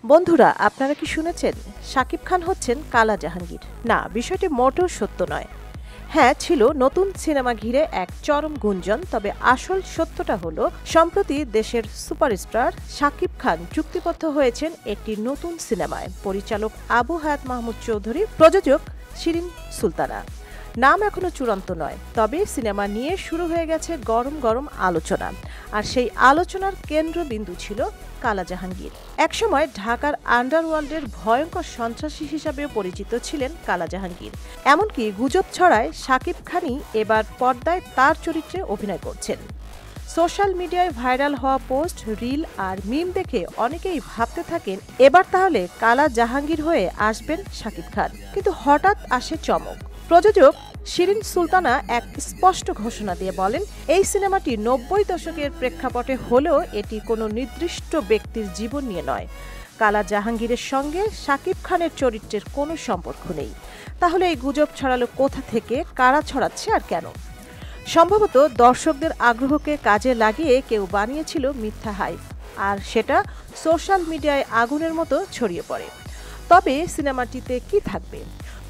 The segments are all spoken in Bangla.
বন্ধুরা, আপনারা কি শুনেছেন শাকিব খান হচ্ছেন কালা জাহাঙ্গীর? না, বিষয়টি মোটেও সত্য নয়। হ্যাঁ, ছিল নতুন সিনেমা ঘিরে এক চরম গুঞ্জন, তবে আসল সত্যটা হলো সম্প্রতি দেশের সুপারস্টার শাকিব খান চুক্তিবদ্ধ হয়েছেন একটি নতুন সিনেমায়। পরিচালক আবু হায়াত মাহমুদ চৌধুরী, প্রযোজক শিরিন সুলতানা। নাম এখনো চূড়ান্ত নয়, তবে সিনেমা নিয়ে শুরু হয়ে গেছে গরম গরম আলোচনা। আর সেই আলোচনার কেন্দ্রবিন্দু ছিল কালা জাহাঙ্গীর। একসময় ঢাকার আন্ডারওয়ার্ল্ডের ভয়ঙ্কর সন্ত্রাসী হিসাবেও পরিচিত ছিলেন কালা জাহাঙ্গীর। এমনকি গুজব ছড়ায় শাকিব খানই এবার পর্দায় তার চরিত্রে অভিনয় করছেন। সোশ্যাল মিডিয়ায় ভাইরাল হওয়া পোস্ট, রিল আর মিম দেখে অনেকেই ভাবতে থাকেন এবার তাহলে কালা জাহাঙ্গীর হয়ে আসবেন শাকিব খান। কিন্তু হঠাৎ আসে চমক। প্রযোজক শিরিন সুলতানা এক স্পষ্ট ঘোষণা দিয়ে বলেন, এই সিনেমাটি ৯০ দশকের প্রেক্ষাপটে হলেও এটি কোনো নির্দিষ্ট ব্যক্তির জীবন নিয়ে নয়। কালা জাহাঙ্গীরের সঙ্গে শাকিব খানের চরিত্রের কোনো সম্পর্ক নেই। তাহলে এই গুজব ছড়ালো কোথা থেকে, কারা ছড়াচ্ছে আর কেন? সম্ভবত দর্শকদের আগ্রহকে কাজে লাগিয়ে কেউ বানিয়েছিল মিথ্যা হাইপ, আর সেটা সোশ্যাল মিডিয়ায় আগুনের মতো ছড়িয়ে পড়ে। তবে সিনেমাটিতে কি থাকবে?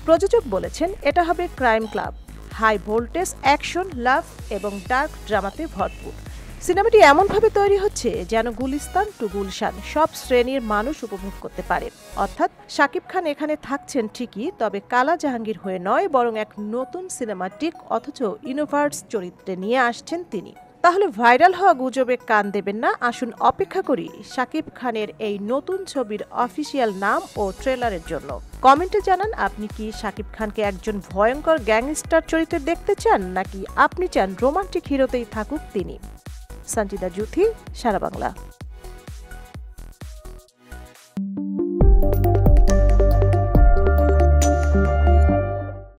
প্রযোজক বলেছেন এটা হবে crime club, high voltage action, love এবং ডার্ক ড্রামাতে ভরপুর। সিনেমাটি এমনভাবে তৈরি হচ্ছে যেন গুলিস্তান টু গুলশান সব শ্রেণীর মানুষ উপভোগ করতে পারে। অর্থাৎ শাকিব খান এখানে থাকছেন ঠিকই, তবে কালা জাহাঙ্গীর হয়ে নয়, বরং এক নতুন সিনেমাটিক অথচ ইনোভার্স চরিত্রে নিয়ে আসছেন তিনি। তাহলে ভাইরাল হওয়া গুজবে কান দেবেন না, আসুন অপেক্ষা করি শাকিব খানের এই নতুন ছবির অফিসিয়াল নাম ও ট্রেলারের জন্য। কমেন্টে জানান, আপনি কি শাকিব খানকে একজন ভয়ঙ্কর গ্যাংস্টার চরিত্রে দেখতে চান, নাকি আপনি চান রোমান্টিক হিরোতেই থাকুক তিনি। সঞ্জিদা জুথি, সারা বাংলা।